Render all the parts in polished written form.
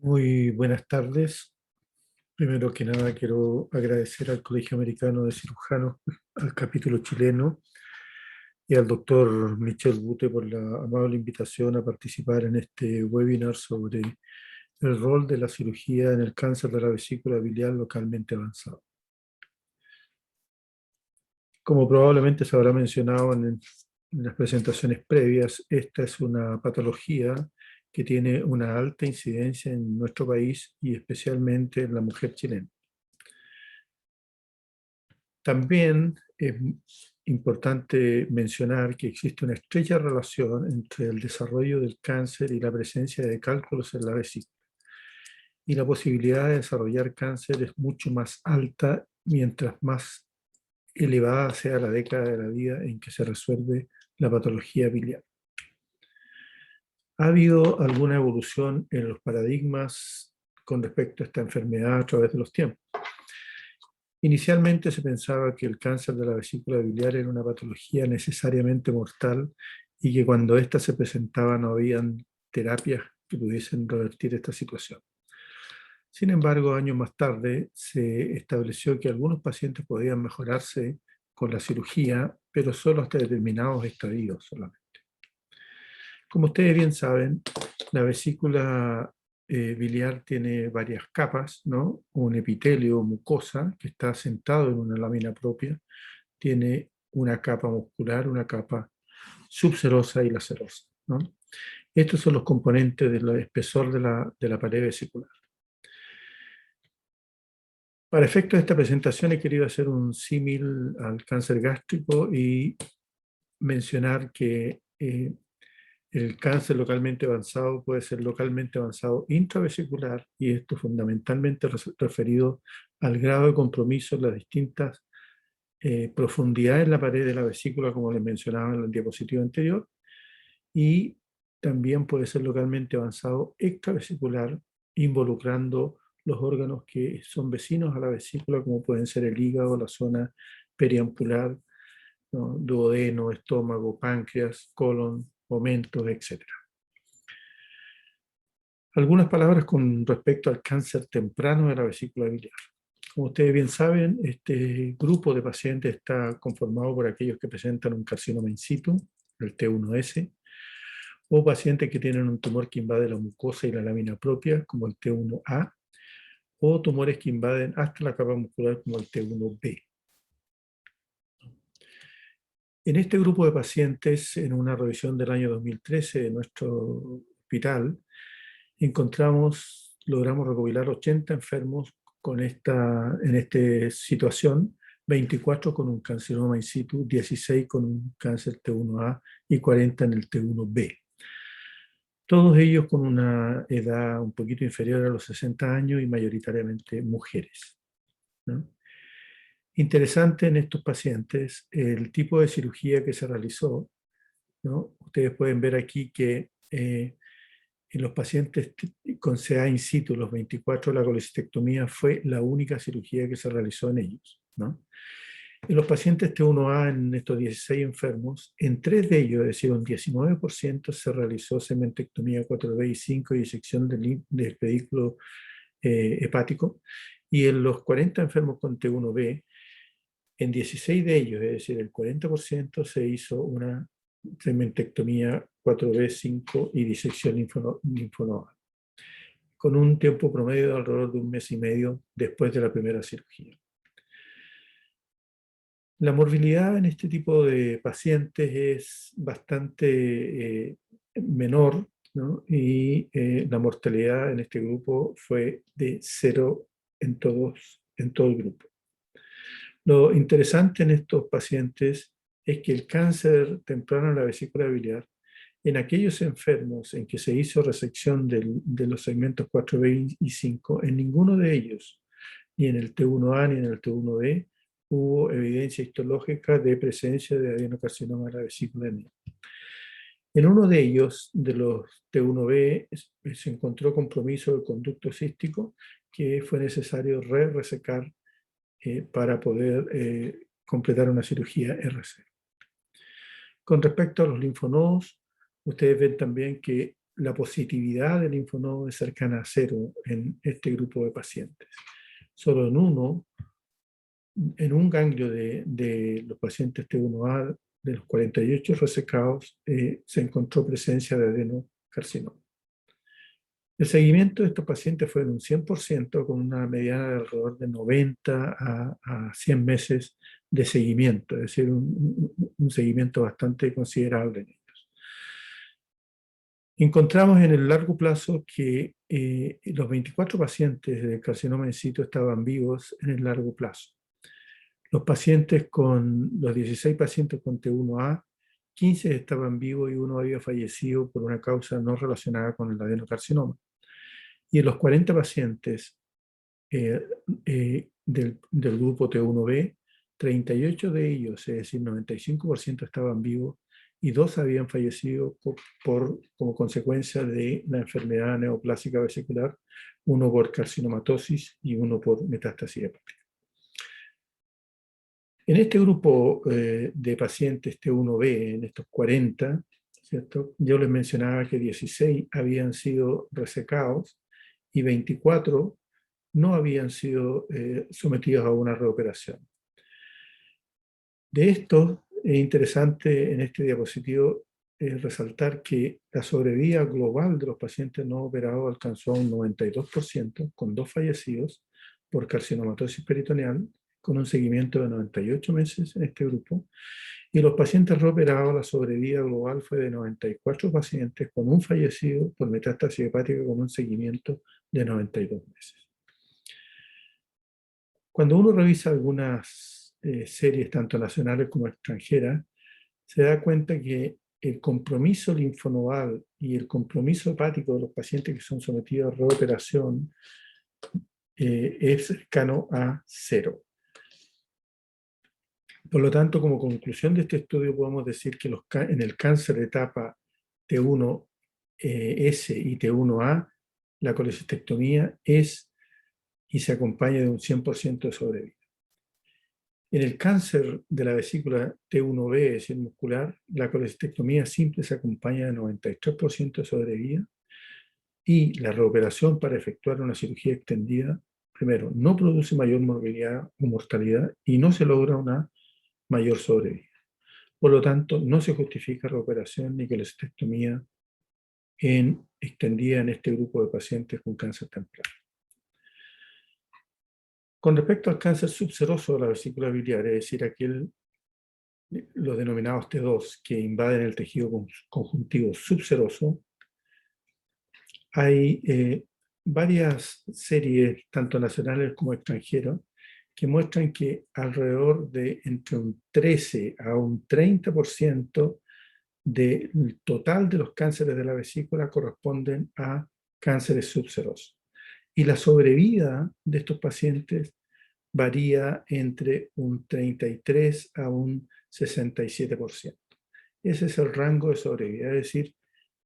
Muy buenas tardes. Primero que nada quiero agradecer al Colegio Americano de Cirujanos, al capítulo chileno y al doctor Michel Bute por la amable invitación a participar en este webinar sobre el rol de la cirugía en el cáncer de la vesícula biliar localmente avanzado. Como probablemente se habrá mencionado en las presentaciones previas, esta es una patología que tiene una alta incidencia en nuestro país y especialmente en la mujer chilena. También es importante mencionar que existe una estrecha relación entre el desarrollo del cáncer y la presencia de cálculos en la vesícula. Y la posibilidad de desarrollar cáncer es mucho más alta mientras más elevada sea la década de la vida en que se resuelve la patología biliar. Ha habido alguna evolución en los paradigmas con respecto a esta enfermedad a través de los tiempos. Inicialmente se pensaba que el cáncer de la vesícula biliar era una patología necesariamente mortal y que cuando ésta se presentaba no habían terapias que pudiesen revertir esta situación. Sin embargo, años más tarde se estableció que algunos pacientes podían mejorarse con la cirugía, pero solo hasta determinados estadios solamente. Como ustedes bien saben, la vesícula biliar tiene varias capas, ¿no? Un epitelio o mucosa que está sentado en una lámina propia, tiene una capa muscular, una capa subserosa y la serosa, ¿no? Estos son los componentes del espesor de la pared vesicular. Para efectos de esta presentación he querido hacer un símil al cáncer gástrico y mencionar que el cáncer localmente avanzado puede ser localmente avanzado intravesicular y esto fundamentalmente referido al grado de compromiso en las distintas profundidades en la pared de la vesícula, como les mencionaba en la diapositiva anterior, y también puede ser localmente avanzado extravesicular, involucrando los órganos que son vecinos a la vesícula, como pueden ser el hígado, la zona periampular, ¿no? Duodeno, estómago, páncreas, colon, omentos, etc. Algunas palabras con respecto al cáncer temprano de la vesícula biliar. Como ustedes bien saben, este grupo de pacientes está conformado por aquellos que presentan un carcinoma in situ, el T1S, o pacientes que tienen un tumor que invade la mucosa y la lámina propia, como el T1A, o tumores que invaden hasta la capa muscular, como el T1B. En este grupo de pacientes, en una revisión del año 2013 de nuestro hospital, logramos recopilar 80 enfermos en esta situación, 24 con un carcinoma in situ, 16 con un cáncer T1A y 40 en el T1B. Todos ellos con una edad un poquito inferior a los 60 años y mayoritariamente mujeres, ¿no? Interesante en estos pacientes el tipo de cirugía que se realizó, ¿no? Ustedes pueden ver aquí que en los pacientes con CA in situ, los 24, la colecistectomía fue la única cirugía que se realizó en ellos, ¿no? En los pacientes T1A, en estos 16 enfermos, en 3 de ellos, es decir, un 19%, se realizó cementectomía 4B y 5 y disección del pedículo hepático. Y en los 40 enfermos con T1B, en 16 de ellos, es decir, el 40%, se hizo una cementectomía 4B5 y disección linfonodal, con un tiempo promedio de alrededor de 1 mes y medio después de la primera cirugía. La morbilidad en este tipo de pacientes es bastante menor, ¿no? Y la mortalidad en este grupo fue de 0 en todo el grupo. Lo interesante en estos pacientes es que el cáncer temprano en la vesícula biliar, en aquellos enfermos en que se hizo resección de los segmentos 4B y 5, en ninguno de ellos, ni en el T1A ni en el T1B, hubo evidencia histológica de presencia de adenocarcinoma de la vesícula biliar. En uno de ellos, de los T1B, se encontró compromiso del conducto cístico que fue necesario resecar para poder completar una cirugía RC. Con respecto a los linfonodos, ustedes ven también que la positividad del linfonodo es cercana a cero en este grupo de pacientes. Solo en un ganglio de los pacientes T1A, de los 48 resecados, se encontró presencia de adenocarcinoma. El seguimiento de estos pacientes fue de un 100%, con una mediana de alrededor de 90 a 100 meses de seguimiento, es decir, un seguimiento bastante considerable en ellos. Encontramos en el largo plazo que los 24 pacientes de carcinoma in situ estaban vivos en el largo plazo. Los 16 pacientes con T1A, 15 estaban vivos y uno había fallecido por una causa no relacionada con el adenocarcinoma. Y en los 40 pacientes del grupo T1B, 38 de ellos, es decir, 95% estaban vivos y 2 habían fallecido como consecuencia de la enfermedad neoplásica vesicular, uno por carcinomatosis y uno por metástasis hepática. En este grupo de pacientes T1B, en estos 40, ¿cierto? Yo les mencionaba que 16 habían sido resecados y 24 no habían sido sometidos a una reoperación. De esto es interesante en este diapositivo resaltar que la sobrevida global de los pacientes no operados alcanzó un 92%, con 2 fallecidos por carcinomatosis peritoneal, con un seguimiento de 98 meses en este grupo, y los pacientes reoperados, la sobrevida global fue de 94 pacientes, con un fallecido por metástasis hepática, con un seguimiento de 92 meses. Cuando uno revisa algunas series, tanto nacionales como extranjeras, se da cuenta que el compromiso linfonodal y el compromiso hepático de los pacientes que son sometidos a reoperación es cercano a 0. Por lo tanto, como conclusión de este estudio, podemos decir que en el cáncer de etapa T1S y T1A, la colecistectomía es y se acompaña de un 100% de sobrevida. En el cáncer de la vesícula T1B, es decir, muscular, la colecistectomía simple se acompaña de 93% de sobrevida y la reoperación para efectuar una cirugía extendida, primero, no produce mayor morbilidad o mortalidad y no se logra una mayor sobrevida. Por lo tanto, no se justifica reoperación ni colecistectomía extendida en este grupo de pacientes con cáncer temprano. Con respecto al cáncer subseroso de la vesícula biliar, es decir, los denominados T2 que invaden el tejido conjuntivo subseroso, hay varias series, tanto nacionales como extranjeras, que muestran que alrededor de entre un 13 a un 30% del total de los cánceres de la vesícula corresponden a cánceres subserosos. Y la sobrevida de estos pacientes varía entre un 33 a un 67%. Ese es el rango de sobrevida, es decir,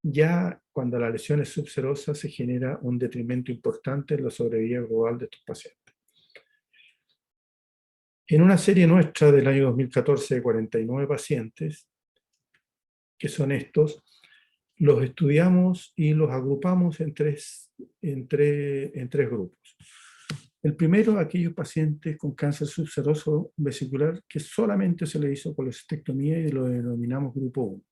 ya cuando la lesión es subserosa se genera un detrimento importante en la sobrevida global de estos pacientes. En una serie nuestra del año 2014 de 49 pacientes, que son estos, los estudiamos y los agrupamos en tres grupos. El primero, aquellos pacientes con cáncer subseroso vesicular que solamente se le hizo colecistectomía y lo denominamos grupo 1.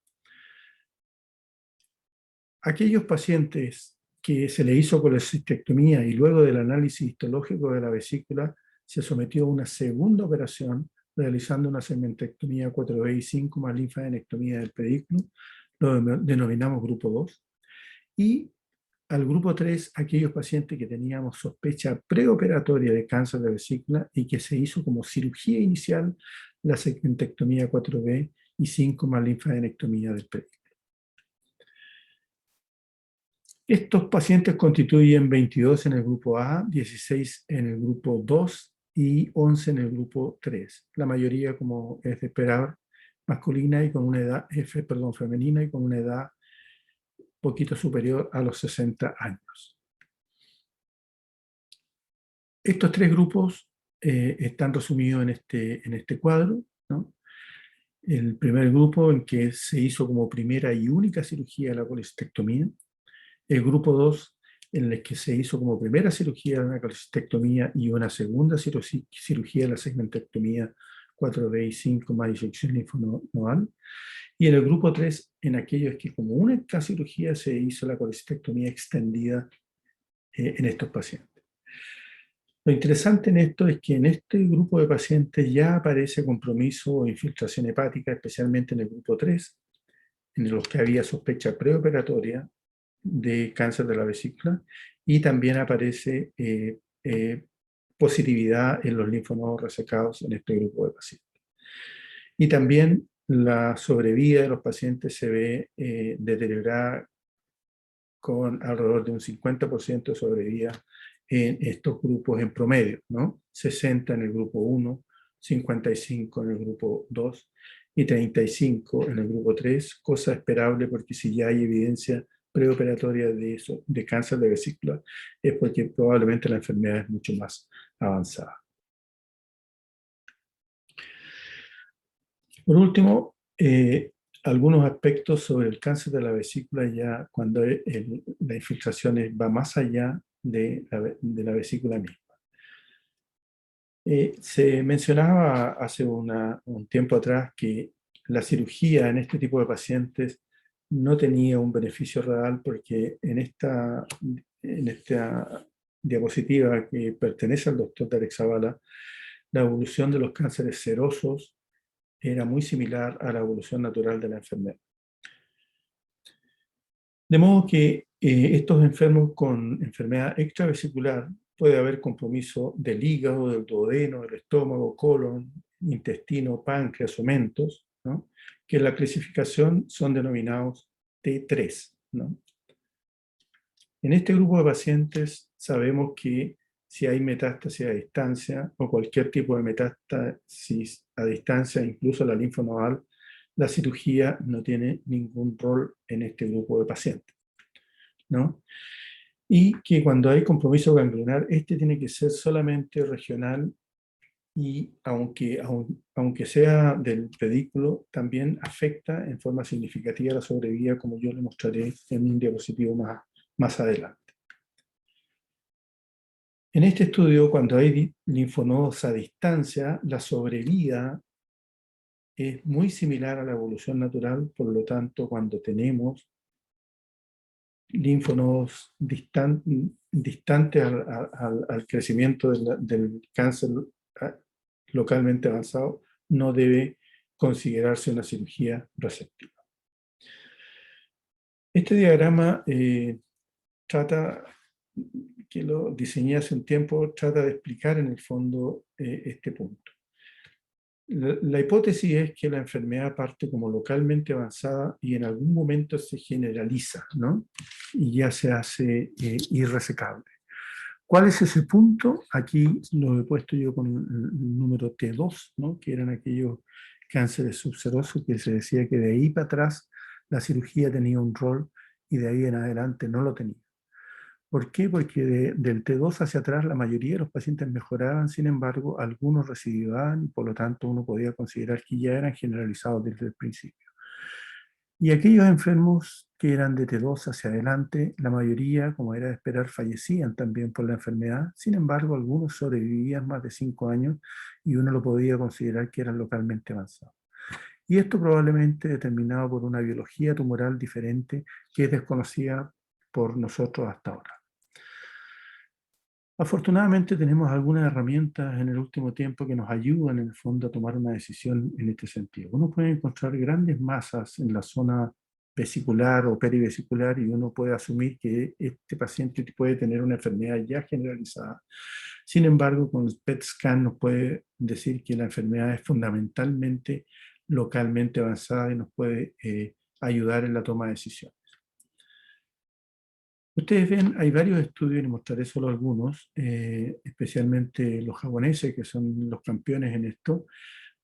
Aquellos pacientes que se le hizo colecistectomía y luego del análisis histológico de la vesícula se sometió a una segunda operación realizando una segmentectomía 4B y 5 más linfadenectomía del pedículo, lo denominamos grupo 2. Y al grupo 3, aquellos pacientes que teníamos sospecha preoperatoria de cáncer de vesícula y que se hizo como cirugía inicial la segmentectomía 4B y 5 más linfadenectomía del pedículo. Estos pacientes constituyen 22 en el grupo A, 16 en el grupo 2 y 11 en el grupo 3. La mayoría, como es de esperar, masculina y con una edad, femenina y con una edad poquito superior a los 60 años. Estos 3 grupos están resumidos en este cuadro, ¿no? El primer grupo en que se hizo como primera y única cirugía la colecistectomía. El grupo 2, en el que se hizo como primera cirugía una colecistectomía y una segunda cirugía, la segmentectomía 4B y 5 más disección linfonodal. Y en el grupo 3, en aquellos que como única cirugía se hizo la colecistectomía extendida en estos pacientes. Lo interesante en esto es que en este grupo de pacientes ya aparece compromiso o infiltración hepática, especialmente en el grupo 3, en los que había sospecha preoperatoria de cáncer de la vesícula, y también aparece positividad en los linfonodos resecados en este grupo de pacientes. Y también la sobrevida de los pacientes se ve deteriorada con alrededor de un 50% de sobrevida en estos grupos en promedio, ¿no? 60 en el grupo 1, 55 en el grupo 2 y 35 en el grupo 3, cosa esperable porque si ya hay evidencia preoperatoria de eso, de cáncer de vesícula, es porque probablemente la enfermedad es mucho más avanzada. Por último, algunos aspectos sobre el cáncer de la vesícula ya cuando la infiltración va más allá de la vesícula misma. Se mencionaba hace un tiempo atrás que la cirugía en este tipo de pacientes no tenía un beneficio real porque en esta diapositiva que pertenece al doctor Derek Zavala, la evolución de los cánceres serosos era muy similar a la evolución natural de la enfermedad. De modo que estos enfermos con enfermedad extravesicular puede haber compromiso del hígado, del duodeno, del estómago, colon, intestino, páncreas o mentos, ¿no? Que en la clasificación son denominados T3, ¿no? En este grupo de pacientes sabemos que si hay metástasis a distancia o cualquier tipo de metástasis a distancia, incluso la linfonodal, la cirugía no tiene ningún rol en este grupo de pacientes, ¿no? Y que cuando hay compromiso ganglionar, este tiene que ser solamente regional y aunque sea del pedículo, también afecta en forma significativa la sobrevida, como yo le mostraré en un diapositivo más adelante. En este estudio, cuando hay linfonodos a distancia, la sobrevida es muy similar a la evolución natural, por lo tanto, cuando tenemos linfonodos distantes al crecimiento del cáncer localmente avanzado, no debe considerarse una cirugía resectiva. Este diagrama trata, que lo diseñé hace un tiempo, trata de explicar en el fondo este punto. La hipótesis es que la enfermedad parte como localmente avanzada y en algún momento se generaliza, ¿no? Y ya se hace irresecable. ¿Cuál es ese punto? Aquí lo he puesto yo con el número T2, ¿no? Que eran aquellos cánceres subserosos que se decía que de ahí para atrás la cirugía tenía un rol y de ahí en adelante no lo tenía. ¿Por qué? Porque del T2 hacia atrás la mayoría de los pacientes mejoraban, sin embargo, algunos recidivaban y por lo tanto uno podía considerar que ya eran generalizados desde el principio. Y aquellos enfermos que eran de T2 hacia adelante, la mayoría, como era de esperar, fallecían también por la enfermedad. Sin embargo, algunos sobrevivían más de 5 años y uno lo podía considerar que eran localmente avanzados. Y esto probablemente determinado por una biología tumoral diferente que es desconocida por nosotros hasta ahora. Afortunadamente tenemos algunas herramientas en el último tiempo que nos ayudan en el fondo a tomar una decisión en este sentido. Uno puede encontrar grandes masas en la zona vesicular o perivesicular y uno puede asumir que este paciente puede tener una enfermedad ya generalizada. Sin embargo, con el PET scan nos puede decir que la enfermedad es fundamentalmente localmente avanzada y nos puede ayudar en la toma de decisiones. Ustedes ven, hay varios estudios, y les mostraré solo algunos, especialmente los japoneses, que son los campeones en esto,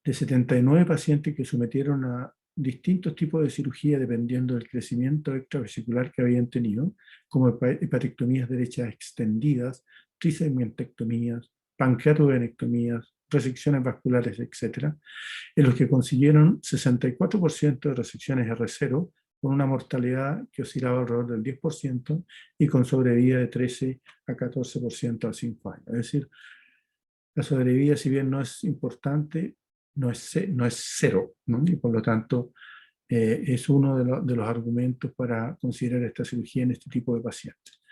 de 79 pacientes que sometieron a distintos tipos de cirugía dependiendo del crecimiento extravesicular que habían tenido, como hepatectomías derechas extendidas, trisegmentectomías, pancreatovenectomías, resecciones vasculares, etc., en los que consiguieron 64% de resecciones R0 con una mortalidad que oscilaba alrededor del 10% y con sobrevida de 13 a 14% a 5 años. Es decir, la sobrevida, si bien no es importante, no es cero, ¿no? Y por lo tanto es uno de los argumentos para considerar esta cirugía en este tipo de pacientes.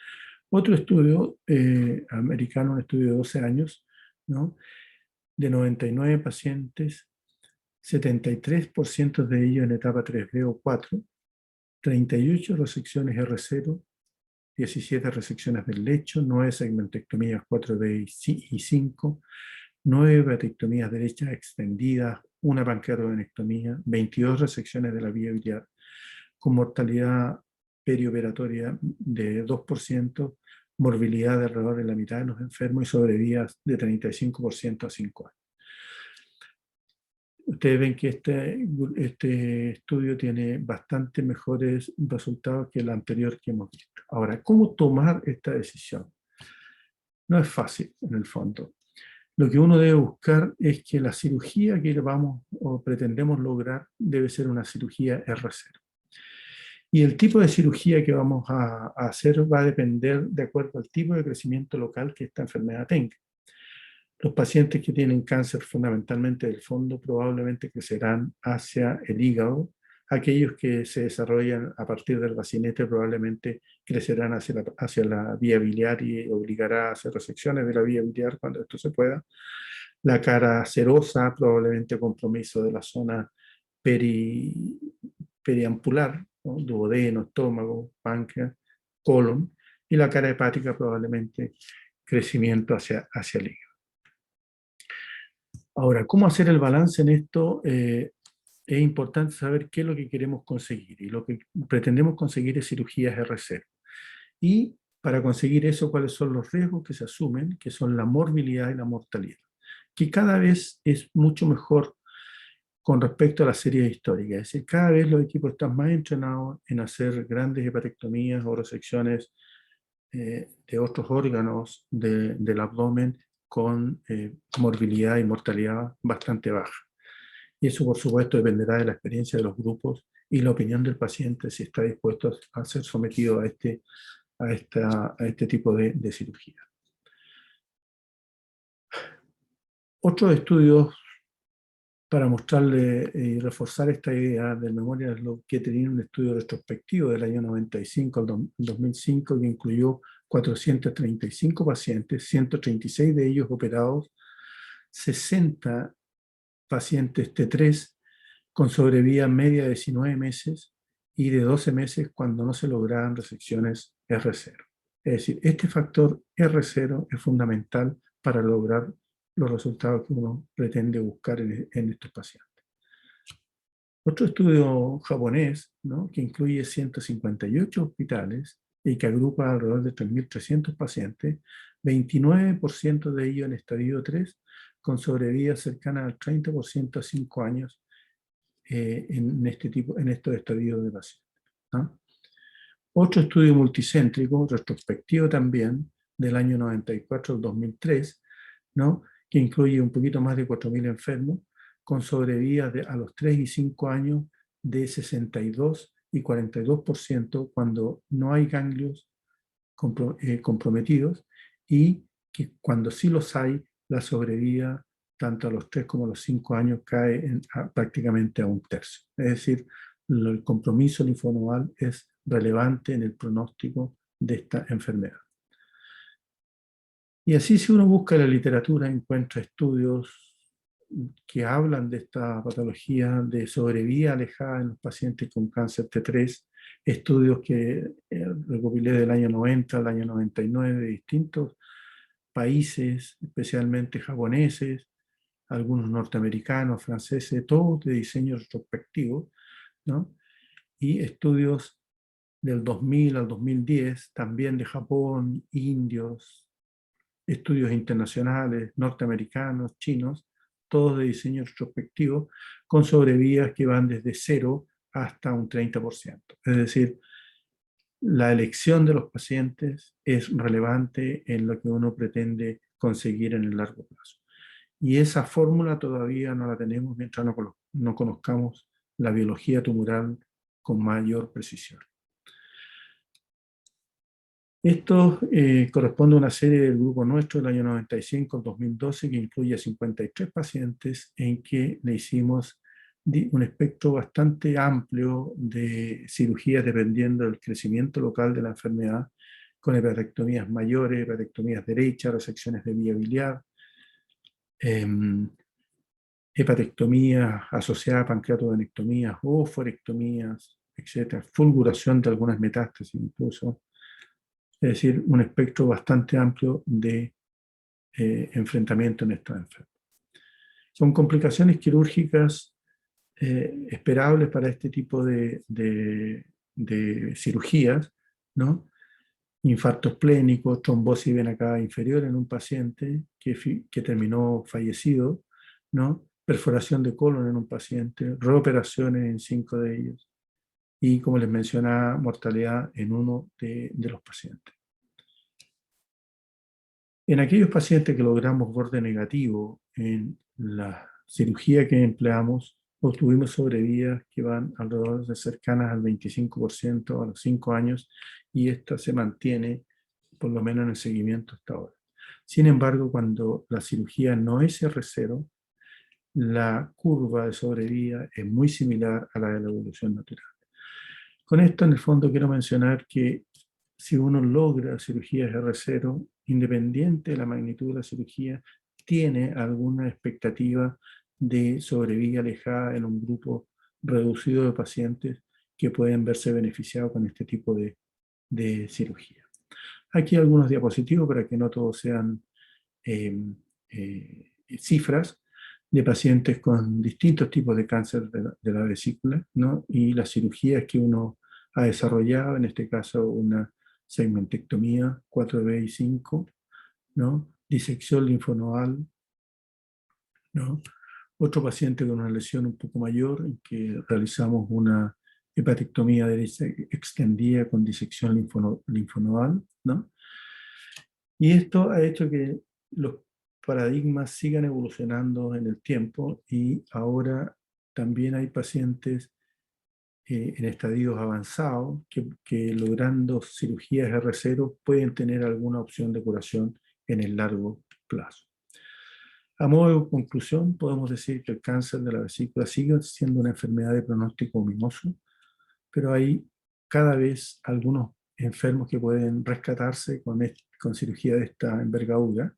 Otro estudio americano, un estudio de 12 años, ¿no? De 99 pacientes, 73% de ellos en etapa 3B o 4, 38 resecciones R0, 17 resecciones del lecho, 9 segmentectomías 4B y 5, 9 batectomías derechas extendidas, una pancreatovenectomía, 22 resecciones de la vía biliar, con mortalidad perioperatoria de 2%, morbilidad de alrededor de la mitad de los enfermos y sobrevidas de 35% a 5 años. Ustedes ven que este estudio tiene bastante mejores resultados que el anterior que hemos visto. Ahora, ¿cómo tomar esta decisión? No es fácil, en el fondo. Lo que uno debe buscar es que la cirugía que vamos o pretendemos lograr debe ser una cirugía R0. Y el tipo de cirugía que vamos a hacer va a depender de acuerdo al tipo de crecimiento local que esta enfermedad tenga. Los pacientes que tienen cáncer fundamentalmente del fondo probablemente crecerán hacia el hígado. Aquellos que se desarrollan a partir del bacinete probablemente crecerán hacia la vía biliar y obligará a hacer resecciones de la vía biliar cuando esto se pueda. La cara serosa, probablemente compromiso de la zona periampular, ¿no? Duodeno, estómago, páncreas, colon. Y la cara hepática probablemente crecimiento hacia el hígado. Ahora, ¿cómo hacer el balance en esto? Es importante saber qué es lo que queremos conseguir. Y lo que pretendemos conseguir es cirugías R0. Y para conseguir eso, ¿cuáles son los riesgos que se asumen? Que son la morbilidad y la mortalidad. Que cada vez es mucho mejor con respecto a las series históricas. Es decir, cada vez los equipos están más entrenados en hacer grandes hepatectomías o resecciones de otros órganos del abdomen con morbilidad y mortalidad bastante baja. Y eso, por supuesto, dependerá de la experiencia de los grupos y la opinión del paciente si está dispuesto a ser sometido a este tipo de cirugía. Otros estudios para mostrarle y reforzar esta idea de memoria es lo que tenía un estudio retrospectivo del año 95 al 2005 que incluyó 435 pacientes, 136 de ellos operados, 60 pacientes T3 con sobrevida media de 19 meses y de 12 meses cuando no se lograban resecciones R0. Es decir, este factor R0 es fundamental para lograr los resultados que uno pretende buscar en estos pacientes. Otro estudio japonés, ¿no?, que incluye 158 hospitales y que agrupa alrededor de 3.300 pacientes, 29% de ellos en estadio 3, con sobrevida cercana al 30% a 5 años en estos estadios de pacientes, ¿no? Otro estudio multicéntrico, retrospectivo también, del año 94 al 2003, ¿no?, que incluye un poquito más de 4.000 enfermos, con sobrevida a los 3 y 5 años de 62 y 42% cuando no hay ganglios comprometidos, y que cuando sí los hay, la sobrevida tanto a los 3 como a los 5 años cae prácticamente a un tercio. Es decir, el compromiso linfonodal es relevante en el pronóstico de esta enfermedad. Y así, si uno busca en la literatura, encuentra estudios que hablan de esta patología de sobrevida alejada en los pacientes con cáncer T3, estudios que recopilé del año 90 al año 99 de distintos países, especialmente japoneses, algunos norteamericanos, franceses, todos de diseño retrospectivo, ¿no? Y estudios del 2000 al 2010, también de Japón, indios, estudios internacionales, norteamericanos, chinos, todos de diseño retrospectivo, con sobrevidas que van desde 0 hasta un 30%. Es decir, la elección de los pacientes es relevante en lo que uno pretende conseguir en el largo plazo. Y esa fórmula todavía no la tenemos mientras no conozcamos la biología tumoral con mayor precisión. Esto corresponde a una serie del grupo nuestro del año 95 al 2012 que incluye a 53 pacientes en que le hicimos un espectro bastante amplio de cirugías dependiendo del crecimiento local de la enfermedad, con hepatectomías mayores, hepatectomías derechas, resecciones de vía biliar, hepatectomías asociadas a pancreatovenectomías, oforectomías, etc., fulguración de algunas metástasis incluso. Es decir, un espectro bastante amplio de enfrentamiento en estos enfermos. Son complicaciones quirúrgicas esperables para este tipo de cirugías, ¿no? Infarto esplénico, trombosis vena cava inferior en un paciente que terminó fallecido, ¿no? Perforación de colon en un paciente, reoperaciones en 5 de ellos y, como les mencionaba, mortalidad en uno de los pacientes. En aquellos pacientes que logramos borde negativo en la cirugía que empleamos, obtuvimos sobrevidas que van alrededor de cercanas al 25% a los 5 años, y esta se mantiene por lo menos en el seguimiento hasta ahora. Sin embargo, cuando la cirugía no es R0, la curva de sobrevida es muy similar a la de la evolución natural. Con esto, en el fondo, quiero mencionar que si uno logra cirugías R0, independiente de la magnitud de la cirugía, tiene alguna expectativa de sobrevida alejada en un grupo reducido de pacientes que pueden verse beneficiados con este tipo de cirugía. Aquí algunos diapositivos para que no todos sean cifras de pacientes con distintos tipos de cáncer de la vesícula, ¿no? Y las cirugías que uno ha desarrollado, en este caso una segmentectomía 4B y 5, ¿no? Disección linfonodal, ¿no? Otro paciente con una lesión un poco mayor, en que realizamos una hepatectomía derecha extendida con disección linfonodal, ¿no? Y esto ha hecho que los paradigmas sigan evolucionando en el tiempo, y ahora también hay pacientes en estadios avanzados que logrando cirugías R0 pueden tener alguna opción de curación en el largo plazo. A modo de conclusión, podemos decir que el cáncer de la vesícula sigue siendo una enfermedad de pronóstico mimoso, pero hay cada vez algunos enfermos que pueden rescatarse con cirugía de esta envergadura,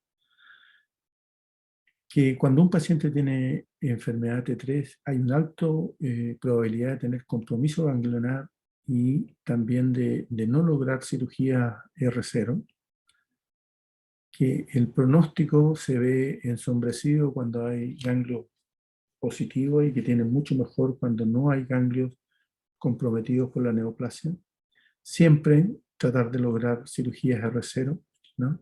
que cuando un paciente tiene enfermedad T3 hay una alta probabilidad de tener compromiso ganglionar y también de no lograr cirugía R0, que el pronóstico se ve ensombrecido cuando hay ganglios positivos y que tiene mucho mejor cuando no hay ganglios comprometidos por la neoplasia. Siempre tratar de lograr cirugías R0, ¿no?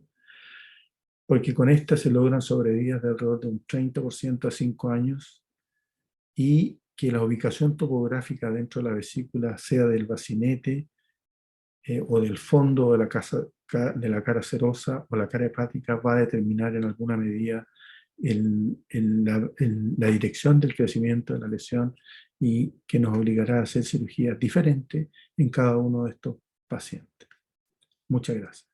Porque con estas se logran sobrevidas de alrededor de un 30% a 5 años, y que la ubicación topográfica dentro de la vesícula, sea del bacinete o del fondo de la cara serosa o la cara hepática, va a determinar en alguna medida la dirección del crecimiento de la lesión, y que nos obligará a hacer cirugías diferentes en cada uno de estos pacientes. Muchas gracias.